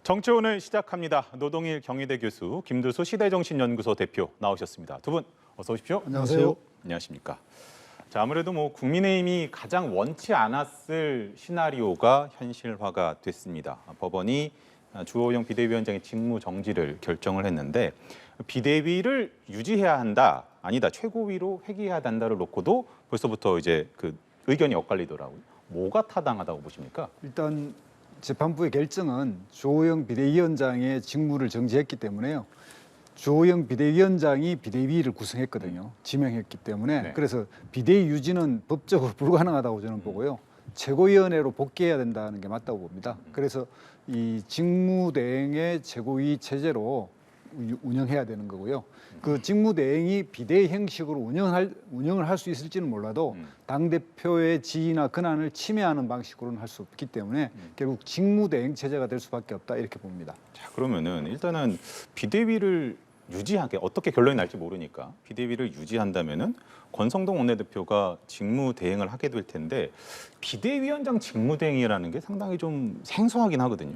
정치원을 시작합니다. 노동일 경희대 교수, 김두수 시대정신연구소 대표 나오셨습니다. 두 분 어서 오십시오. 안녕하세요. 안녕하십니까. 자, 아무래도 국민의힘이 가장 원치 않았을 시나리오가 현실화가 됐습니다. 법원이 주호영 비대위원장의 직무 정지를 결정을 했는데 비대위를 유지해야 한다, 아니다, 최고위로 회귀해야 한다를 놓고도 벌써부터 이제 의견이 엇갈리더라고요. 뭐가 타당하다고 보십니까? 일단 재판부의 결정은 주호영 비대위원장의 직무를 정지했기 때문에요. 주호영 비대위원장이 비대위를 구성했거든요. 지명했기 때문에. 네. 그래서 비대위 유지는 법적으로 불가능하다고 저는 보고요. 최고위원회로 복귀해야 된다는 게 맞다고 봅니다. 그래서 이 직무대행의 최고위 체제로 운영해야 되는 거고요. 그 직무대행이 비대위 형식으로 운영을 할 수 있을지는 몰라도 당대표의 지위나 권한을 침해하는 방식으로는 할 수 없기 때문에 결국 직무대행 체제가 될 수밖에 없다, 이렇게 봅니다. 자, 그러면은 일단은 비대위를 유지하게, 어떻게 결론이 날지 모르니까 비대위를 유지한다면은 권성동 원내대표가 직무대행을 하게 될 텐데 비대위원장 직무대행이라는 게 상당히 좀 생소하긴 하거든요.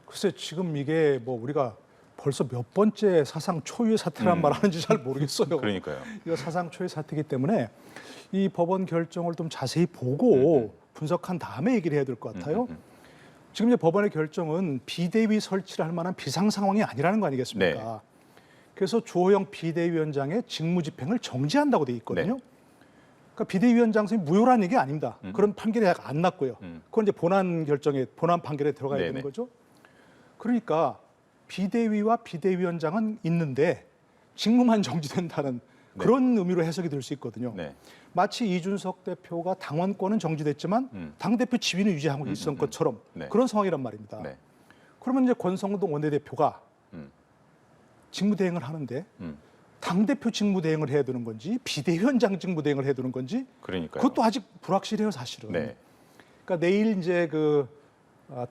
글쎄 지금 이게 우리가 벌써 몇 번째 사상 초유의 사태란 말 하는지 잘 모르겠어요. 그러니까요. 이거 사상 초유의 사태이기 때문에 이 법원 결정을 좀 자세히 보고 분석한 다음에 얘기를 해야 될 것 같아요. 지금 이제 법원의 결정은 비대위 설치를 할 만한 비상 상황이 아니라는 거 아니겠습니까? 네. 그래서 주호영 비대위원장의 직무 집행을 정지한다고 돼 있거든요. 네. 그러니까 비대위원장 선생님 무효라는 얘기 아닙니다. 그런 판결이 안 났고요. 그건 이제 본안 판결에 들어가야 네네. 되는 거죠. 그러니까 비대위와 비대위원장은 있는데 직무만 정지된다는 그런 의미로 해석이 될 수 있거든요. 네. 마치 이준석 대표가 당원권은 정지됐지만 당대표 지위는 유지하고 있었던 것처럼 네. 그런 상황이란 말입니다. 네. 그러면 이제 권성동 원내대표가 직무대행을 하는데 당대표 직무대행을 해야 되는 건지 비대위원장 직무대행을 해야 되는 건지 그러니까요. 그것도 아직 불확실해요, 사실은. 네. 그러니까 내일 이제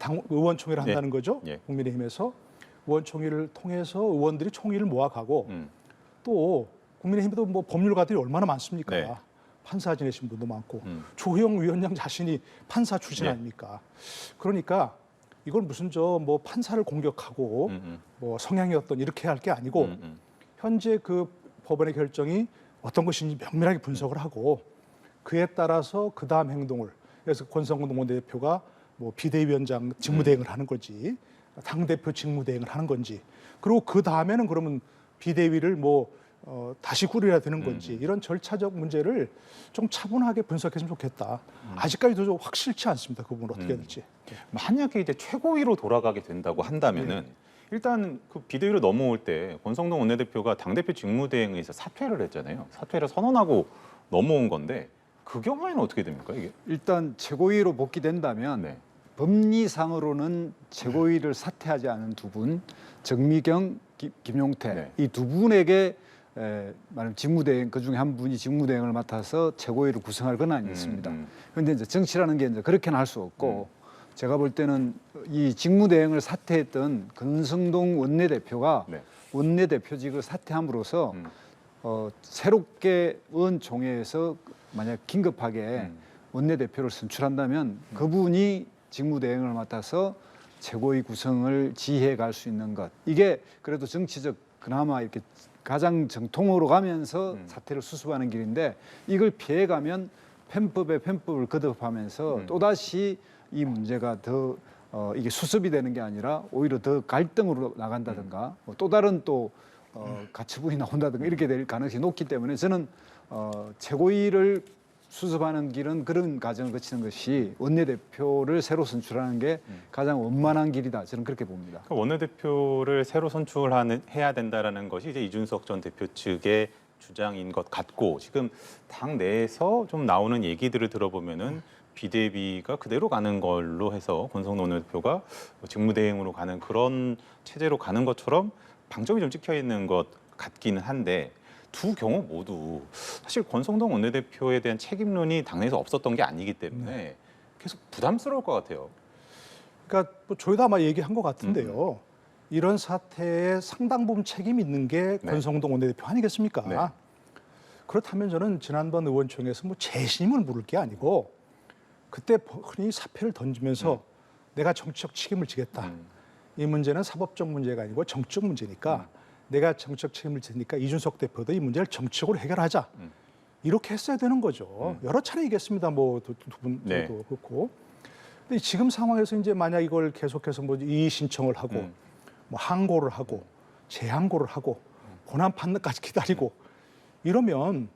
당 의원총회를 한다는 거죠. 예. 국민의힘에서 의원총회를 통해서 의원들이 총의를 모아가고 또 국민의힘에도 법률가들이 얼마나 많습니까? 네. 판사 지내신 분도 많고 조호영 위원장 자신이 판사 출신 네. 아닙니까? 그러니까 이건 무슨 판사를 공격하고 성향이 어떤 이렇게 할 게 아니고 현재 그 법원의 결정이 어떤 것인지 면밀하게 분석을 하고 그에 따라서 그 다음 행동을, 그래서 권성동 원내대표가 비대위원장 직무대행을 하는 건지 당대표 직무대행을 하는 건지, 그리고 그 다음에는 그러면 비대위를 다시 꾸려야 되는 건지, 이런 절차적 문제를 좀 차분하게 분석했으면 좋겠다. 아직까지도 좀 확실치 않습니다. 그 부분 어떻게 해야 될지. 만약에 이제 최고위로 돌아가게 된다고 한다면은 일단 그 비대위로 넘어올 때 권성동 원내대표가 당대표 직무대행에서 사퇴를 했잖아요. 사퇴를 선언하고 넘어온 건데 그 경우에는 어떻게 됩니까, 이게? 일단 최고위로 복귀된다면 네. 법리상으로는 최고위를 사퇴하지 않은 두 분, 정미경, 김용태, 네. 이 두 분에게 말하면 직무대행, 그 중에 한 분이 직무대행을 맡아서 최고위를 구성할 권한이 있습니다. 그런데 이제 정치라는 게 이제 그렇게는 할 수 없고, 제가 볼 때는 이 직무대행을 사퇴했던 권성동 원내대표가 네. 원내대표직을 사퇴함으로써 새롭게 의원총회에서 만약 긴급하게 원내대표를 선출한다면 그분이 직무대행을 맡아서 최고위 구성을 지휘해 갈 수 있는 것, 이게 그래도 정치적 그나마 이렇게 가장 정통으로 가면서 사태를 수습하는 길인데, 이걸 피해가면 편법에 편법을 거듭하면서 또다시 이 문제가 더 이게 수습이 되는 게 아니라 오히려 더 갈등으로 나간다든가 또 다른 가처분이 나온다든가 이렇게 될 가능성이 높기 때문에 저는 최고위를 수습하는 길은 그런 과정을 거치는 것이 원내대표를 새로 선출하는 게 가장 원만한 길이다, 저는 그렇게 봅니다. 원내대표를 새로 선출해야 된다라는 것이 이제 이준석 전 대표 측의 주장인 것 같고, 지금 당 내에서 좀 나오는 얘기들을 들어보면은 비대위가 그대로 가는 걸로 해서 권성동 원내대표가 직무대행으로 가는 그런 체제로 가는 것처럼 방점이 좀 찍혀 있는 것 같기는 한데, 두 경우 모두 사실 권성동 원내대표에 대한 책임론이 당내에서 없었던 게 아니기 때문에 계속 부담스러울 것 같아요. 그러니까 저희도 아마 얘기한 것 같은데요. 이런 사태에 상당 부분 책임 있는 게 권성동 원내대표 아니겠습니까? 네. 그렇다면 저는 지난번 의원총회에서 재심을 물을 게 아니고 그때 흔히 사표를 던지면서 내가 정치적 책임을 지겠다. 이 문제는 사법적 문제가 아니고 정치적 문제니까 내가 정치적 책임을 지니까 이준석 대표도 이 문제를 정치적으로 해결하자. 이렇게 했어야 되는 거죠. 여러 차례 얘기했습니다. 뭐 두 분도 네. 그렇고. 근데 지금 상황에서 이제 만약 이걸 계속해서 뭐 이의 신청을 하고 뭐 항고를 하고 재항고를 하고 본안 판단까지 기다리고 이러면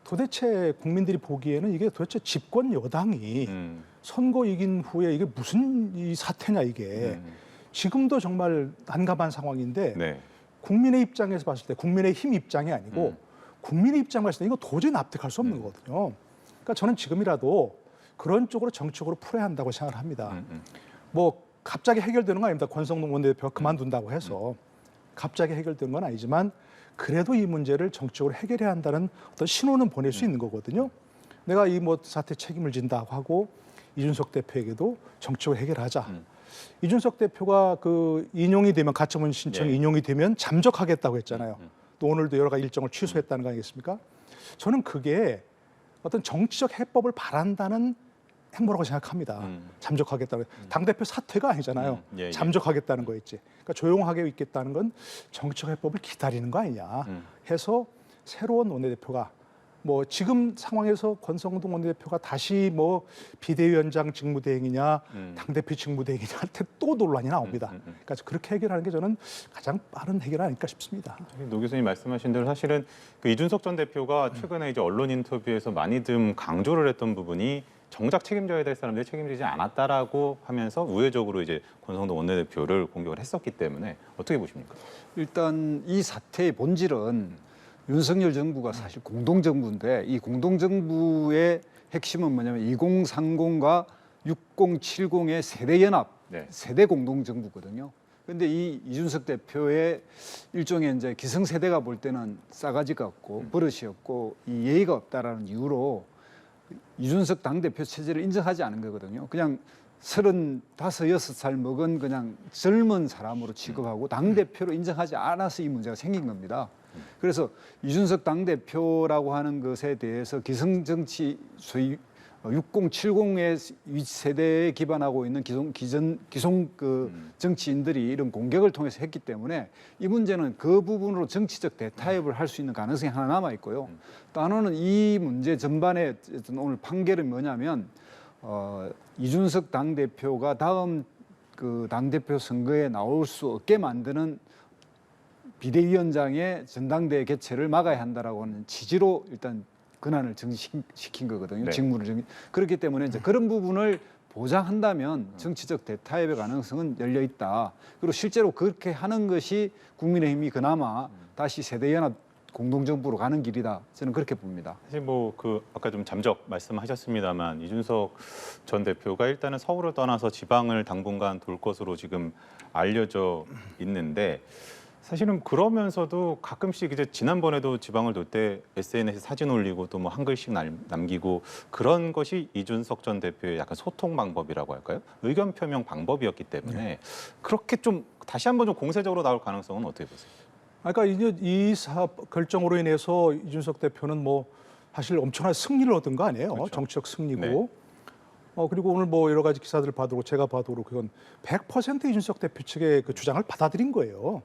도대체 국민들이 보기에는 이게 도대체 집권 여당이 선거 이긴 후에 이게 무슨 이 사태냐 이게 지금도 정말 난감한 상황인데 네. 국민의 입장에서 봤을 때 국민의 힘 입장이 아니고 국민의 입장 봤을 때 이거 도저히 납득할 수 없는 거거든요. 그러니까 저는 지금이라도 그런 쪽으로 정치적으로 풀어야 한다고 생각을 합니다. 뭐 갑자기 해결되는 건 아닙니다. 권성동 원내대표가 그만둔다고 해서 갑자기 해결되는 건 아니지만 그래도 이 문제를 정치적으로 해결해야 한다는 어떤 신호는 보낼 수 있는 거거든요. 내가 이 뭐 사태 책임을 진다고 하고 이준석 대표에게도 정치적으로 해결하자. 이준석 대표가 그 인용이 되면 가처분 신청이 네. 인용이 되면 잠적하겠다고 했잖아요. 또 오늘도 여러 가지 일정을 취소했다는 거 아니겠습니까? 저는 그게 어떤 정치적 해법을 바란다는 행보라고 생각합니다. 잠적하겠다고. 당대표 사퇴가 아니잖아요. 예, 예. 잠적하겠다는 거였지. 그러니까 조용하게 있겠다는 건 정치적 해법을 기다리는 거 아니냐 해서 새로운 원내대표가 뭐 지금 상황에서 권성동 원내대표가 다시 뭐 비대위원장 직무대행이냐 당대표 직무대행이냐 할 때 또 논란이 나옵니다. 그러니까 그렇게 해결하는 게 저는 가장 빠른 해결 아닐까 싶습니다. 노 교수님 말씀하신 대로 사실은 그 이준석 전 대표가 최근에 이제 언론 인터뷰에서 많이 좀 강조를 했던 부분이 정작 책임져야 될 사람들이 책임지지 않았다라고 하면서 우회적으로 이제 권성동 원내대표를 공격을 했었기 때문에 어떻게 보십니까? 일단 이 사태의 본질은 윤석열 정부가 사실 공동정부인데 이 공동정부의 핵심은 뭐냐면 2030과 6070의 세대연합, 네. 세대 공동정부거든요. 그런데 이 이준석 대표의 일종의 이제 기성세대가 볼 때는 싸가지가 없고 버릇이 없고 이 예의가 없다라는 이유로 이준석 당대표 체제를 인정하지 않은 거거든요. 그냥 35, 6살 먹은 그냥 젊은 사람으로 취급하고 당대표로 인정하지 않아서 이 문제가 생긴 겁니다. 그래서 이준석 당대표라고 하는 것에 대해서 기성정치 소위 6070의 세대에 기반하고 있는 기성 그 정치인들이 이런 공격을 통해서 했기 때문에 이 문제는 그 부분으로 정치적 대타협을 할 수 있는 가능성이 하나 남아 있고요. 또 하나는 이 문제 전반에 오늘 판결은 뭐냐면 이준석 당대표가 다음 그 당대표 선거에 나올 수 없게 만드는 비대위원장의 전당대회 개최를 막아야 한다라고 하는 취지로 일단 권한을 정지시킨 거거든요. 네. 직무를 정지. 그렇기 때문에 이제 그런 부분을 보장한다면 정치적 대타협의 가능성은 열려 있다. 그리고 실제로 그렇게 하는 것이 국민의힘이 그나마 다시 세대연합 공동정부로 가는 길이다. 저는 그렇게 봅니다. 사실 뭐 그 아까 좀 잠적 말씀하셨습니다만 이준석 전 대표가 일단은 서울을 떠나서 지방을 당분간 돌 것으로 지금 알려져 있는데 사실은 그러면서도 가끔씩 이제 지난번에도 지방을 돌 때 SNS에 사진 올리고 또 뭐 한 글씩 남기고 그런 것이 이준석 전 대표의 약간 소통 방법이라고 할까요? 의견 표명 방법이었기 때문에 그렇게 좀 다시 한번 좀 공세적으로 나올 가능성은 어떻게 보세요? 그러니까 이제 이 사업 결정으로 인해서 이준석 대표는 뭐 사실 엄청난 승리를 얻은 거 아니에요? 그렇죠. 정치적 승리고. 네. 그리고 오늘 뭐 여러 가지 기사들을 봐도 제가 봐도 그건 100% 이준석 대표 측의 그 주장을 받아들인 거예요.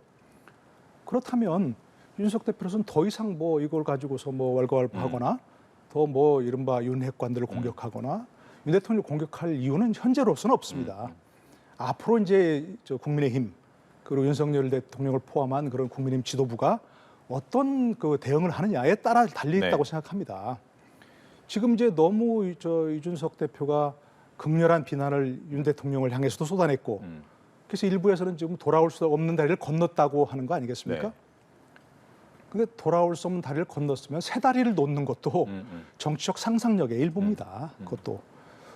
그렇다면 이준석 대표로서는 더 이상 뭐 이걸 가지고서 뭐 왈가왈부하거나 더 뭐 이른바 윤핵관들을 공격하거나 윤 대통령을 공격할 이유는 현재로서는 없습니다. 앞으로 이제 저 국민의힘 그리고 윤석열 대통령을 포함한 그런 국민의힘 지도부가 어떤 그 대응을 하느냐에 따라 달려 있다고 네. 생각합니다. 지금 이제 너무 저 이준석 대표가 극렬한 비난을 윤 대통령을 향해서도 쏟아냈고 그래서 일부에서는 지금 돌아올 수 없는 다리를 건넜다고 하는 거 아니겠습니까? 네. 근데 돌아올 수 없는 다리를 건넜으면 새 다리를 놓는 것도 정치적 상상력의 일부입니다. 그것도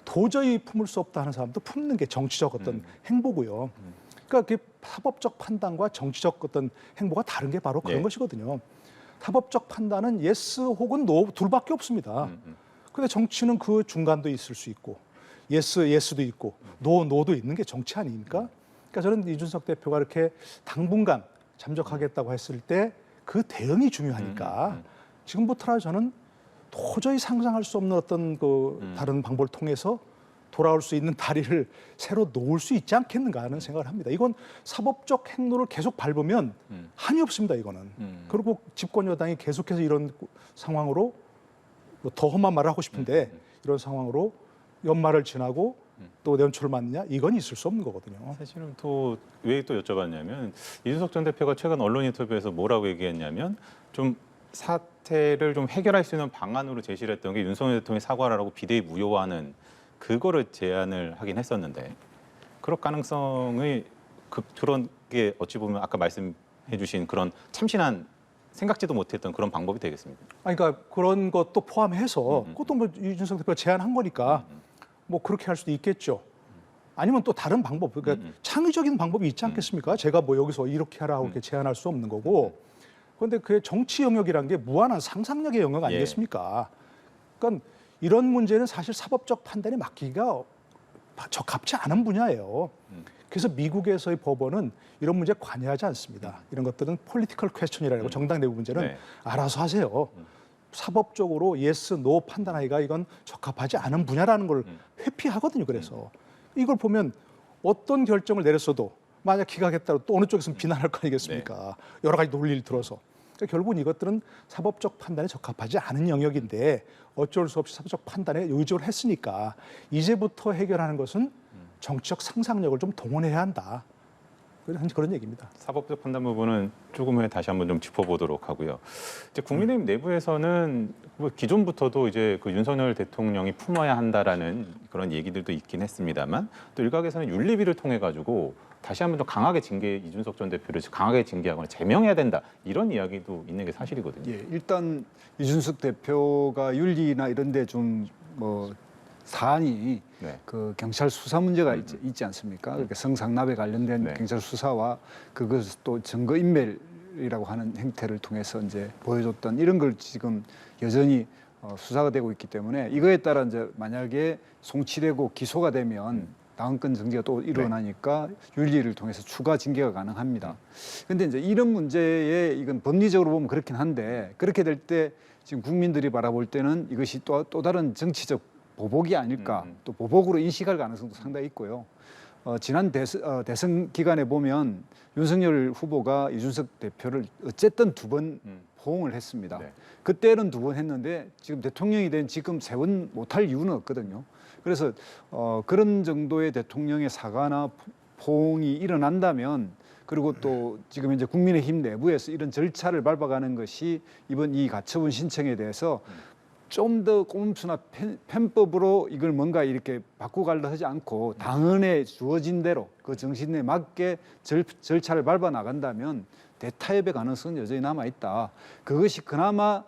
도저히 품을 수 없다 하는 사람도 품는 게 정치적 어떤 행보고요. 그러니까 그 사법적 판단과 정치적 어떤 행보가 다른 게 바로 그런 네. 것이거든요. 사법적 판단은 예스 혹은 노 둘밖에 없습니다. 근데 정치는 그 중간도 있을 수 있고 예스도 있고 노도 있는 게 정치 아닙니까? 그러니까 저는 이준석 대표가 이렇게 당분간 잠적하겠다고 했을 때 그 대응이 중요하니까 지금부터라도 저는 도저히 상상할 수 없는 어떤 그 다른 방법을 통해서 돌아올 수 있는 다리를 새로 놓을 수 있지 않겠는가 하는 생각을 합니다. 이건 사법적 행로를 계속 밟으면 한이 없습니다. 이거는. 그리고 집권 여당이 계속해서 이런 상황으로 뭐 더 험한 말을 하고 싶은데 이런 상황으로 연말을 지나고 또 연초를 맞느냐 이건 있을 수 없는 거거든요. 사실은 또 왜 또 여쭤봤냐면 이준석 전 대표가 최근 언론 인터뷰에서 뭐라고 얘기했냐면 좀 사태를 좀 해결할 수 있는 방안으로 제시를 했던 게 윤석열 대통령의 사과라고 비대위 무효화하는 그거를 제안을 하긴 했었는데 그럴 가능성이 그런 게 어찌 보면 아까 말씀해 주신 그런 참신한 생각지도 못했던 그런 방법이 되겠습니다. 아니, 그러니까 그런 것도 포함해서 그것도 뭐 이준석 대표가 제안한 거니까 뭐 그렇게 할 수도 있겠죠. 아니면 또 다른 방법, 그러니까 창의적인 방법이 있지 않겠습니까? 제가 뭐 여기서 이렇게 하라고 이렇게 제안할 수 없는 거고. 그런데 그 정치 영역이란 게 무한한 상상력의 영역 아니겠습니까? 그러니까 이런 문제는 사실 사법적 판단에 맡기기가 적합치 않은 분야예요. 그래서 미국에서의 법원은 이런 문제에 관여하지 않습니다. 이런 것들은 폴리티컬 퀘스천이라고 정당 내부 문제는 네. 알아서 하세요. 사법적으로 예스, 노 판단하기가 이건 적합하지 않은 분야라는 걸 회피하거든요. 그래서 이걸 보면 어떤 결정을 내렸어도 만약 기각했다고 또 어느 쪽에서는 비난할 거 아니겠습니까? 여러 가지 논리를 들어서. 그러니까 결국은 이것들은 사법적 판단에 적합하지 않은 영역인데 어쩔 수 없이 사법적 판단에 의존을 했으니까 이제부터 해결하는 것은 정치적 상상력을 좀 동원해야 한다. 그런 얘기입니다. 사법적 판단 부분은 조금 후에 다시 한번 좀 짚어보도록 하고요. 이제 국민의힘 내부에서는 뭐 기존부터도 이제 그 윤석열 대통령이 품어야 한다라는 그런 얘기들도 있긴 했습니다만 또 일각에서는 윤리위를 통해 가지고 다시 한번 더 강하게 이준석 전 대표를 강하게 징계하거나 제명해야 된다 이런 이야기도 있는 게 사실이거든요. 예, 일단 이준석 대표가 윤리나 이런 데 좀 뭐 사안이 네. 그 경찰 수사 문제가 있지 않습니까? 그러니까 성상납에 관련된 네. 경찰 수사와 그것을 또 증거 인멸이라고 하는 행태를 통해서 이제 보여줬던 이런 걸 지금 여전히 수사가 되고 있기 때문에 이거에 따라 이제 만약에 송치되고 기소가 되면 다음건 정지가 또 일어나니까 윤리를 통해서 추가 징계가 가능합니다. 그런데 이제 이런 문제에 이건 법리적으로 보면 그렇긴 한데 그렇게 될 때 지금 국민들이 바라볼 때는 이것이 또 다른 정치적 보복이 아닐까 또 보복으로 인식할 가능성도 상당히 있고요. 지난 대선 기간에 보면 윤석열 후보가 이준석 대표를 어쨌든 2번 포옹을 했습니다. 네. 그때는 2번 했는데 지금 대통령이 된 지금 3번 못할 이유는 없거든요. 그래서 그런 정도의 대통령의 사과나 포옹이 일어난다면 그리고 또 지금 이제 국민의힘 내부에서 이런 절차를 밟아가는 것이 이번 이 가처분 신청에 대해서 좀 더 꼼수나 편법으로 이걸 뭔가 이렇게 바꾸가려 하지 않고 당헌에 주어진 대로 그 정신에 맞게 절차를 밟아 나간다면 대타협의 가능성은 여전히 남아 있다. 그것이 그나마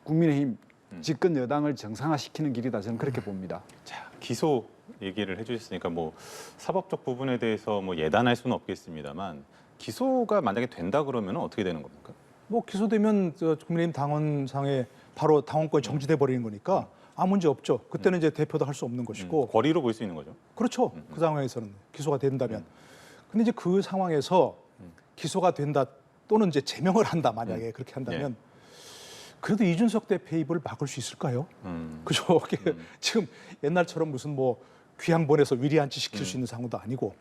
국민의힘 집권 여당을 정상화시키는 길이다. 저는 그렇게 봅니다. 자, 기소 얘기를 해주셨으니까 뭐 사법적 부분에 대해서 뭐 예단할 수는 없겠습니다만 기소가 만약에 된다 그러면 어떻게 되는 겁니까? 뭐 기소되면 국민의힘 당원상에 바로 당원권이 정지돼 버리는 거니까 아무 문제 없죠. 그때는 이제 대표도 할 수 없는 것이고. 거리로 볼 수 있는 거죠. 그렇죠. 그 상황에서는 기소가 된다면. 근데 이제 그 상황에서 기소가 된다 또는 이제 제명을 한다 만약에 그렇게 한다면 그래도 이준석 대표의 입을 막을 수 있을까요? 그죠? 지금 옛날처럼 무슨 뭐 귀양 보내서 위리안치 시킬 수 있는 상황도 아니고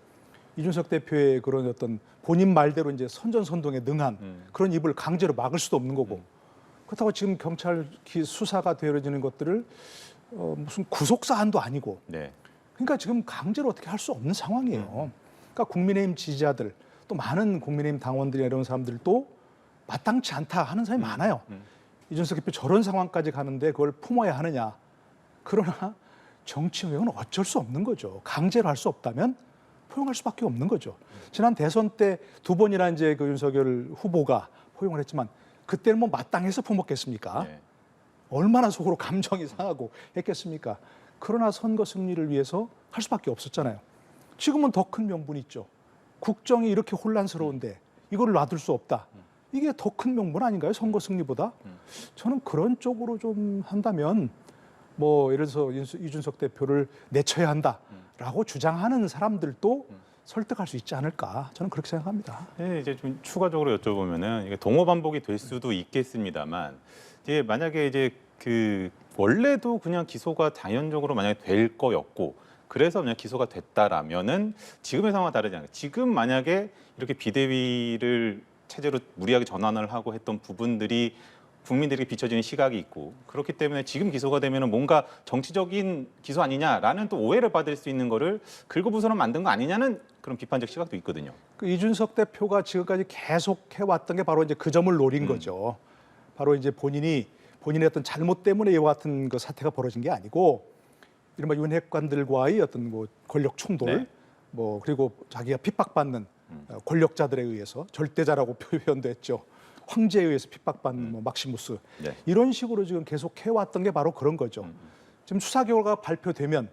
이준석 대표의 그런 어떤 본인 말대로 이제 선전선동에 능한 그런 입을 강제로 막을 수도 없는 거고 그렇다고 지금 경찰 수사가 되어지는 것들을 무슨 구속 사안도 아니고 네. 그러니까 지금 강제로 어떻게 할 수 없는 상황이에요. 그러니까 국민의힘 지지자들 또 많은 국민의힘 당원들이나 이런 사람들도 마땅치 않다 하는 사람이 많아요. 이준석 대표 저런 상황까지 가는데 그걸 품어야 하느냐. 그러나 정치 영역은 어쩔 수 없는 거죠. 강제로 할 수 없다면 포용할 수밖에 없는 거죠. 지난 대선 때 2번이나 이제 그 윤석열 후보가 포용을 했지만 그때는 뭐 마땅해서 품었겠습니까? 네. 얼마나 속으로 감정이 상하고 했겠습니까? 그러나 선거 승리를 위해서 할 수밖에 없었잖아요. 지금은 더 큰 명분이 있죠. 국정이 이렇게 혼란스러운데 이걸 놔둘 수 없다. 이게 더 큰 명분 아닌가요? 선거 승리보다? 저는 그런 쪽으로 좀 한다면 뭐 예를 들어서 이준석 대표를 내쳐야 한다라고 주장하는 사람들도 설득할 수 있지 않을까 저는 그렇게 생각합니다. 네, 이제 좀 추가적으로 여쭤보면은 이게 동호 반복이 될 수도 있겠습니다만 이제 만약에 이제 그 원래도 그냥 기소가 자연적으로 만약에 될 거였고 그래서 그냥 기소가 됐다라면은 지금의 상황과 다르지 않아요. 지금 만약에 이렇게 비대위를 체제로 무리하게 전환을 하고 했던 부분들이 국민들에게 비춰지는 시각이 있고 그렇기 때문에 지금 기소가 되면은 뭔가 정치적인 기소 아니냐라는 또 오해를 받을 수 있는 거를 긁어부스럼 만든 거 아니냐는 그런 비판적 시각도 있거든요. 그 이준석 대표가 지금까지 계속 해왔던 게 바로 이제 그 점을 노린 거죠. 바로 이제 본인의 어떤 잘못 때문에 이와 같은 그 사태가 벌어진 게 아니고 이른바 윤핵관들과의 어떤 뭐 권력 충돌, 네. 뭐 그리고 자기가 핍박받는 권력자들에 의해서 절대자라고 표현도 했죠. 황제에 의해서 핍박받는 뭐 막시무스 네. 이런 식으로 지금 계속 해왔던 게 바로 그런 거죠. 지금 수사 결과가 발표되면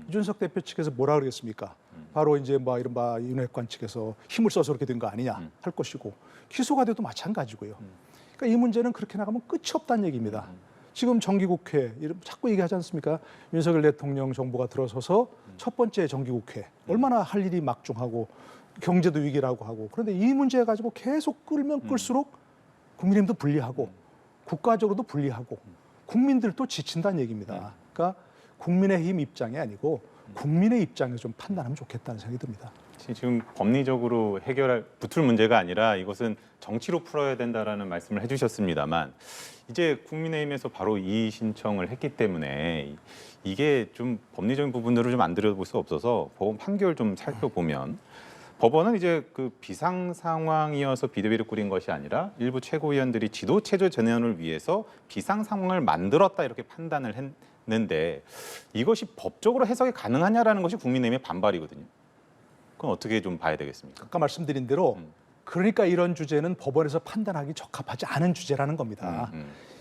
이준석 대표 측에서 뭐라 그러겠습니까? 바로 이제 뭐 이른바 윤핵관 측에서 힘을 써서 그렇게 된 거 아니냐 할 것이고 기소가 돼도 마찬가지고요. 그러니까 이 문제는 그렇게 나가면 끝이 없다는 얘기입니다. 지금 정기국회 자꾸 얘기하지 않습니까? 윤석열 대통령 정부가 들어서서 첫 번째 정기국회 얼마나 할 일이 막중하고 경제도 위기라고 하고 그런데 이 문제 가지고 계속 끌면 끌수록 국민의힘도 불리하고 국가적으로도 불리하고 국민들도 지친다는 얘기입니다. 그러니까 국민의힘 입장이 아니고 국민의 입장에서 좀 판단하면 좋겠다는 생각이 듭니다. 지금 법리적으로 붙을 문제가 아니라 이것은 정치로 풀어야 된다라는 말씀을 해주셨습니다만 이제 국민의힘에서 바로 이의 신청을 했기 때문에 이게 좀 법리적인 부분들을 좀 안 들여다볼 수가 없어서 법원 판결 좀 살펴보면 법원은 이제 그 비상 상황이어서 비대위를 꾸린 것이 아니라 일부 최고위원들이 지도 체제 전환을 위해서 비상 상황을 만들었다 이렇게 판단을 했는데 이것이 법적으로 해석이 가능하냐라는 것이 국민의힘의 반발이거든요. 그건 어떻게 좀 봐야 되겠습니까? 아까 말씀드린 대로 그러니까 이런 주제는 법원에서 판단하기 적합하지 않은 주제라는 겁니다.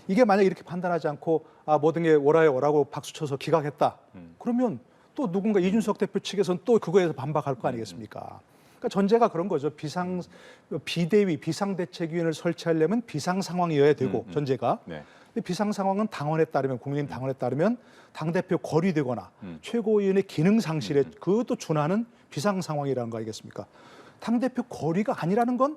이게 만약 이렇게 판단하지 않고 모든 게 오라에 오라고 박수쳐서 기각했다. 그러면 또 누군가 이준석 대표 측에서는 또 그거에 대해서 반박할 거 아니겠습니까? 그러니까 전제가 그런 거죠. 비대위 비상대책위원회를 설치하려면 비상 상황이어야 되고 전제가. 네. 근데 비상 상황은 당원에 따르면 국민의힘 당원에 따르면 당 대표 거리되거나 최고위원의 기능 상실에 그것도 준하는 비상 상황이라는 거 아니겠습니까? 당 대표 거리가 아니라는 건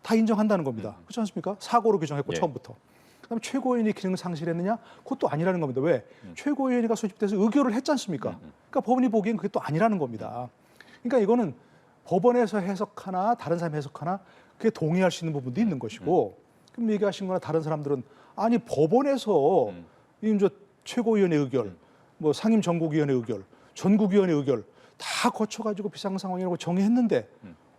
다 인정한다는 겁니다. 그렇지 않습니까? 사고로 규정했고 예. 처음부터. 그다음에 최고위원이 기능 상실했느냐? 그것도 아니라는 겁니다. 왜? 최고위원회가 소집돼서 의결을 했지 않습니까? 그러니까 법원이 보기엔 그게 또 아니라는 겁니다. 그러니까 이거는 법원에서 해석하나 다른 사람이 해석하나 그게 동의할 수 있는 부분도 있는 것이고 그럼 얘기하신 거나 다른 사람들은 아니 법원에서 이제 최고위원회 의결, 뭐 상임 전국위원회 의결, 전국위원회 의결 다 거쳐가지고 비상 상황이라고 정의했는데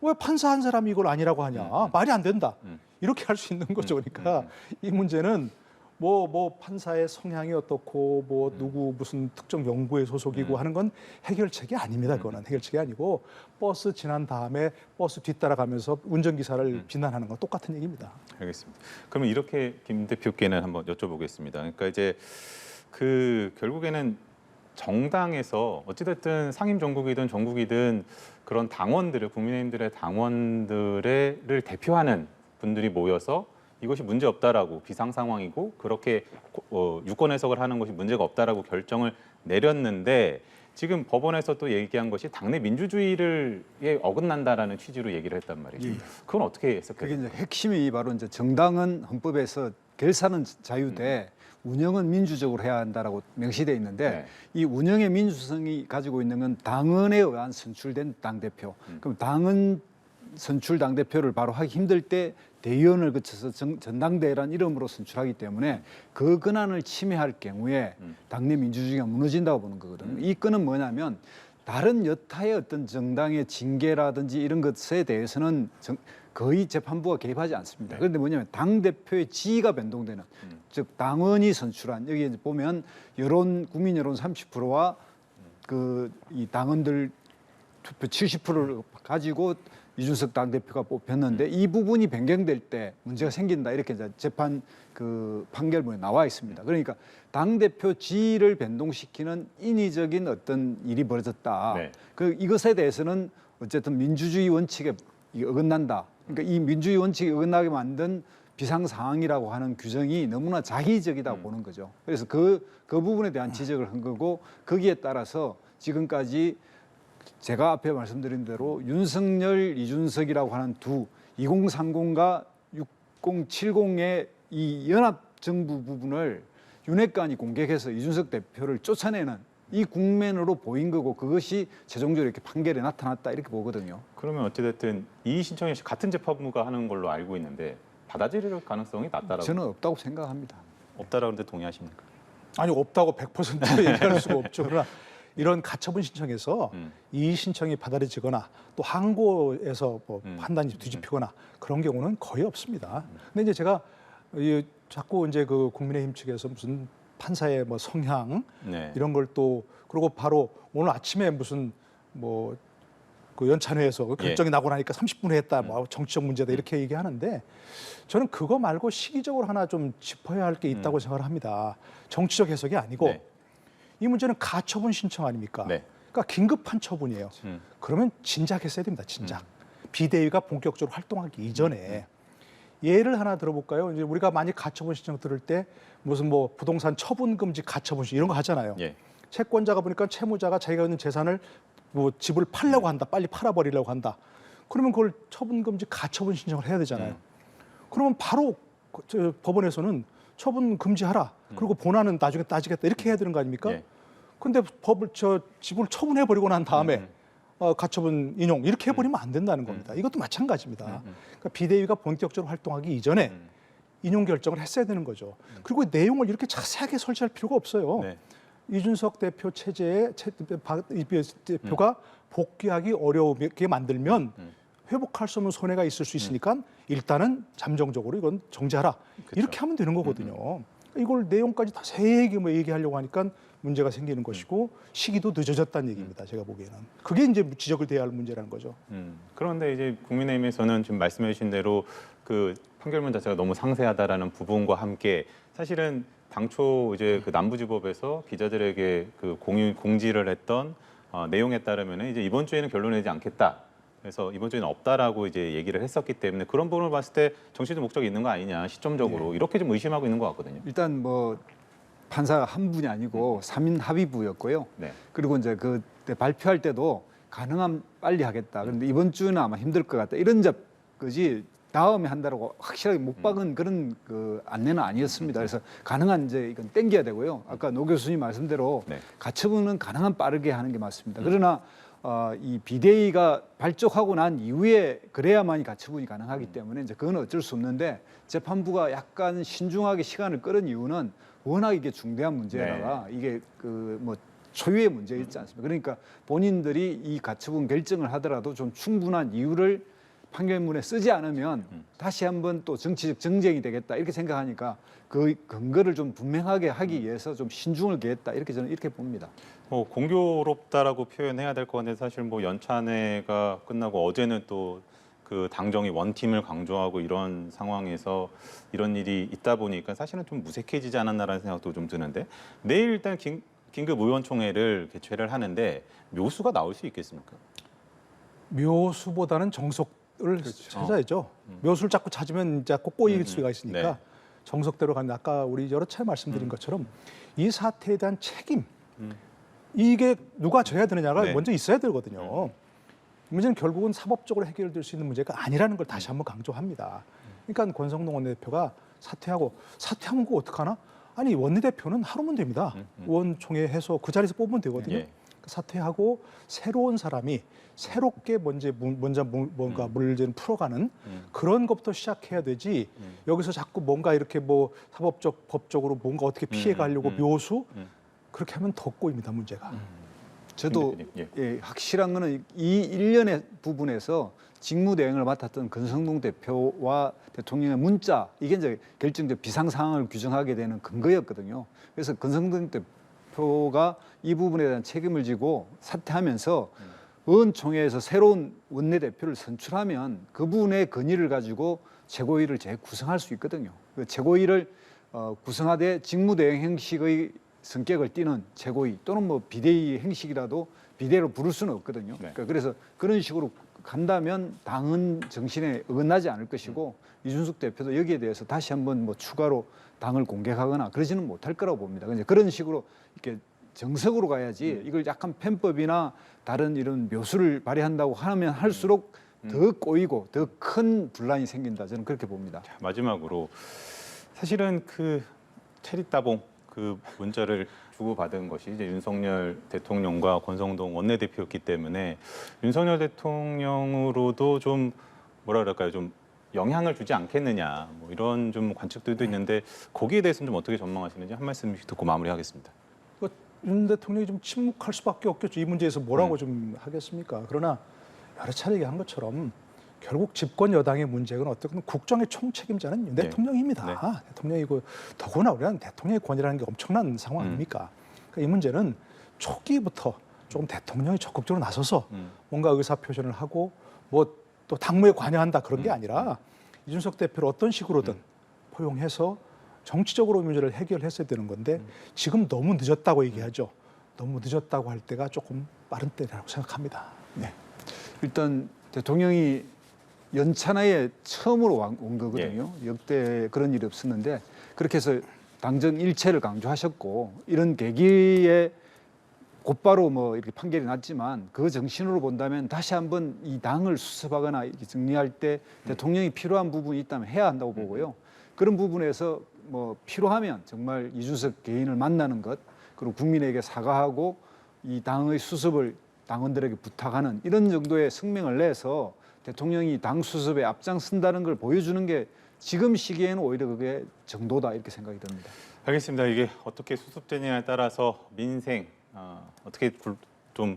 왜 판사 한 사람이 이걸 아니라고 하냐? 말이 안 된다. 이렇게 할 수 있는 거죠. 그러니까 이 문제는 뭐 판사의 성향이 어떻고 뭐 누구 무슨 특정 연구의 소속이고 하는 건 해결책이 아닙니다. 그거는 해결책이 아니고 버스 지난 다음에 버스 뒤따라가면서 운전기사를 비난하는 건 똑같은 얘기입니다. 알겠습니다. 그러면 이렇게 김 대표께는 한번 여쭤보겠습니다. 그러니까 이제 그 결국에는 정당에서 어찌됐든 상임 전국이든 전국이든 그런 당원들을 국민의힘들의 당원들을 대표하는 분들이 모여서 이것이 문제 없다라고 비상 상황이고 그렇게 유권 해석을 하는 것이 문제가 없다라고 결정을 내렸는데 지금 법원에서 또 얘기한 것이 당내 민주주의를 어긋난다라는 취지로 얘기를 했단 말이죠. 그건 어떻게 해석해요? 그게 이제 핵심이 바로 이제 정당은 헌법에서 결사는 자유되 운영은 민주적으로 해야 한다라고 명시되어 있는데 네. 이 운영의 민주성이 가지고 있는 건 당원에 의한 선출된 당대표. 그럼 당원 선출 당대표를 바로 하기 힘들 때 대의원을 거쳐서 전당대회라는 이름으로 선출하기 때문에 그 권한을 침해할 경우에 당내 민주주의가 무너진다고 보는 거거든요. 이 건은 뭐냐면 다른 여타의 어떤 정당의 징계라든지 이런 것에 대해서는 거의 재판부가 개입하지 않습니다. 그런데 뭐냐면 당대표의 지위가 변동되는 즉 당원이 선출한 여기 이제 보면 국민 여론 30%와 그 이 당원들 투표 70%를 가지고 이준석 당대표가 뽑혔는데 이 부분이 변경될 때 문제가 생긴다 이렇게 이제 재판 그 판결문에 나와 있습니다. 그러니까 당대표 지위를 변동시키는 인위적인 어떤 일이 벌어졌다. 네. 이것에 대해서는 어쨌든 민주주의 원칙에 어긋난다. 그러니까 이 민주주의 원칙에 어긋나게 만든 비상 상황이라고 하는 규정이 너무나 자기적이다고 보는 거죠. 그래서 그 부분에 대한 지적을 한 거고 거기에 따라서 지금까지 제가 앞에 말씀드린 대로 윤석열, 이준석이라고 하는 2030과 6070의 이 연합 정부 부분을 윤핵관이 공격해서 이준석 대표를 쫓아내는 이 국면으로 보인 거고 그것이 최종적으로 이렇게 판결에 나타났다 이렇게 보거든요. 그러면 어찌됐든 이의 신청이 같은 재판부가 하는 걸로 알고 있는데 받아들일 가능성이 낮다라고 저는 없다고 생각합니다. 없다라고 하는데 동의하십니까? 아니 없다고 100% 얘기할 수가 없죠. 그러나 이런 가처분 신청에서 이의 신청이 받아들여지거나 또 항고에서 뭐 판단이 뒤집히거나 그런 경우는 거의 없습니다. 근데 이제 제가 자꾸 이제 그 국민의힘 측에서 무슨 판사의 뭐 성향 네. 이런 걸 또 그리고 바로 오늘 아침에 무슨 뭐 그 연찬회에서 결정이 나고 나니까 30분에 했다, 뭐 정치적 문제다 이렇게 얘기하는데 저는 그거 말고 시기적으로 하나 좀 짚어야 할 게 있다고 생각을 합니다. 정치적 해석이 아니고 네. 이 문제는 가처분 신청 아닙니까? 네. 그러니까 긴급한 처분이에요. 그러면 진작했어야 됩니다. 진작. 비대위가 본격적으로 활동하기 이전에 예를 하나 들어볼까요? 이제 우리가 많이 가처분 신청 들을 때 무슨 뭐 부동산 처분 금지 가처분 신청 이런 거 하잖아요. 예. 채권자가 보니까 채무자가 자기가 있는 재산을 뭐 집을 팔려고 한다, 빨리 팔아버리려고 한다. 그러면 그걸 처분 금지 가처분 신청을 해야 되잖아요. 그러면 바로 법원에서는 처분 금지하라. 그리고 본안은 나중에 따지겠다 이렇게 해야 되는 거 아닙니까? 예. 근데 집을 처분해 버리고 난 다음에 가처분 인용 이렇게 해버리면 안 된다는 겁니다. 이것도 마찬가지입니다. 그러니까 비대위가 본격적으로 활동하기 이전에 인용 결정을 했어야 되는 거죠. 그리고 내용을 이렇게 자세하게 설치할 필요가 없어요. 네. 이준석 대표 체제에 이 대표가 복귀하기 어려우게 만들면 회복할 수 없는 손해가 있을 수 있으니까 일단은 잠정적으로 이건 정지하라. 이렇게 하면 되는 거거든요. 이걸 내용까지 다 세게 뭐 얘기하려고 하니까 문제가 생기는 것이고 시기도 늦어졌다는 얘기입니다. 제가 보기에는. 그게 이제 지적을 돼야 할 문제라는 거죠. 그런데 이제 국민의힘에서는 지금 말씀해 주신 대로 그 판결문 자체가 너무 상세하다라는 부분과 함께 사실은 당초 이제 그 남부지법에서 기자들에게 그 공지를 했던 내용에 따르면 이제 이번 주에는 결론 내지 않겠다. 그래서 이번 주에는 없다라고 이제 얘기를 했었기 때문에 그런 부분을 봤을 때 정치적 목적이 있는 거 아니냐 시점적으로 이렇게 좀 의심하고 있는 것 같거든요. 일단 뭐 판사가 한 분이 아니고 3인 합의부였고요. 네. 그리고 이제 그때 발표할 때도 가능하면 빨리 하겠다. 그런데 이번 주는 아마 힘들 것 같다. 이런 것이 다음에 한다라고 확실하게 못 박은 그런 그 안내는 아니었습니다. 그래서 가능한 이제 이건 땡겨야 되고요. 아까 노 교수님 말씀대로 네. 가처분은 가능한 빠르게 하는 게 맞습니다. 그러나 이 비대위가 발족하고 난 이후에 그래야만이 가처분이 가능하기 때문에 이제 그건 어쩔 수 없는데 재판부가 약간 신중하게 시간을 끌은 이유는 워낙 이게 중대한 문제라가 이게 그 뭐 초유의 문제 있지 않습니까? 그러니까 본인들이 이 가처분 결정을 하더라도 좀 충분한 이유를 판결문에 쓰지 않으면 다시 한번 또 정치적 정쟁이 되겠다 이렇게 생각하니까 그 근거를 좀 분명하게 하기 위해서 좀 신중을 기했다 이렇게 저는 이렇게 봅니다. 공교롭다라고 표현해야 될 것 같은데 사실 뭐 연찬회가 끝나고 어제는 또 그 당정이 원팀을 강조하고 이런 상황에서 이런 일이 있다 보니까 사실은 좀 무색해지지 않았나라는 생각도 좀 드는데 내일 일단 긴급 의원총회를 개최를 하는데 묘수가 나올 수 있겠습니까? 묘수보다는 정석을 찾아야죠. 묘수를 자꾸 찾으면 이제 꼬일 수가 있으니까 네. 정석대로 가는 아까 우리 여러 차례 말씀드린 것처럼 이 사태에 대한 책임 이게 누가 져야 되느냐가 네. 먼저 있어야 되거든요. 문제는 결국은 사법적으로 해결될 수 있는 문제가 아니라는 걸 다시 한번 강조합니다. 그러니까 권성동 원내대표가 사퇴하면 그거 어떡하나? 아니 원내대표는 하루면 됩니다. 의원총회 해서 그 자리에서 뽑으면 되거든요. 예. 사퇴하고 새로운 사람이 새롭게 뭔가 문제를 풀어가는 그런 것부터 시작해야 되지 여기서 자꾸 뭔가 이렇게 뭐 사법적 법적으로 뭔가 어떻게 피해가려고 묘수 그렇게 하면 더 꼬입니다 문제가. 저도 예, 확실한 거는 이 일련의 부분에서 직무대행을 맡았던 권성동 대표와 대통령의 문자 이게 이제 결정적 비상 상황을 규정하게 되는 근거였거든요. 그래서 권성동 대표가 이 부분에 대한 책임을 지고 사퇴하면서 의원총회에서 새로운 원내대표를 선출하면 그분의 건의를 가지고 최고위를 재구성할 수 있거든요. 그 최고위를 구성하되 직무대행 형식의 성격을 띠는 최고위 또는 뭐 비대위 형식이라도 비대로 부를 수는 없거든요. 네. 그러니까 그래서 그런 식으로 간다면 당은 정신에 어긋나지 않을 것이고 이준석 대표도 여기에 대해서 다시 한번 뭐 추가로 당을 공격하거나 그러지는 못할 거라고 봅니다. 근데 그런 식으로 이렇게 정석으로 가야지 이걸 약간 편법이나 다른 이런 묘수를 발휘한다고 하면 할수록 더 꼬이고 더 큰 분란이 생긴다. 저는 그렇게 봅니다. 자, 마지막으로 사실은 그 체리 따봉 그 문자를 주고받은 것이 이제 윤석열 대통령과 권성동 원내대표였기 때문에 윤석열 대통령으로도 좀 뭐라 그럴까요? 좀 영향을 주지 않겠느냐 뭐 이런 좀 관측들도 있는데 거기에 대해서는 좀 어떻게 전망하시는지 한 말씀씩 듣고 마무리하겠습니다. 윤 대통령이 좀 침묵할 수밖에 없겠죠. 이 문제에서 뭐라고 좀 하겠습니까? 그러나 여러 차례 얘기한 것처럼 결국 집권 여당의 문제는 어떻든 국정의 총책임자는 윤 네. 대통령입니다. 네. 대통령이고 더구나 우리는 대통령의 권위라는 게 엄청난 상황 아닙니까? 그러니까 이 문제는 초기부터 조금 대통령이 적극적으로 나서서 뭔가 의사 표현을 하고 뭐 또 당무에 관여한다 그런 게 아니라 이준석 대표를 어떤 식으로든 포용해서 정치적으로 문제를 해결했어야 되는 건데 지금 너무 늦었다고 얘기하죠. 너무 늦었다고 할 때가 조금 빠른 때라고 생각합니다. 네. 일단 대통령이 연찬하에 처음으로 온 거거든요. 역대 그런 일이 없었는데 그렇게 해서 당정 일체를 강조하셨고 이런 계기에 곧바로 뭐 이렇게 판결이 났지만 그 정신으로 본다면 다시 한번 이 당을 수습하거나 이렇게 정리할 때 대통령이 필요한 부분이 있다면 해야 한다고 보고요. 그런 부분에서 뭐 필요하면 정말 이준석 개인을 만나는 것 그리고 국민에게 사과하고 이 당의 수습을 당원들에게 부탁하는 이런 정도의 성명을 내서 대통령이 당 수습에 앞장선다는 걸 보여주는 게 지금 시기에는 오히려 그게 정도다 이렇게 생각이 듭니다. 알겠습니다. 이게 어떻게 수습되느냐에 따라서 민생 어떻게 좀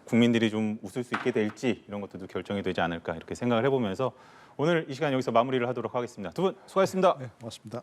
국민들이 좀 웃을 수 있게 될지 이런 것들도 결정이 되지 않을까 이렇게 생각을 해보면서 오늘 이 시간 여기서 마무리를 하도록 하겠습니다. 두 분 수고하셨습니다. 네, 고맙습니다.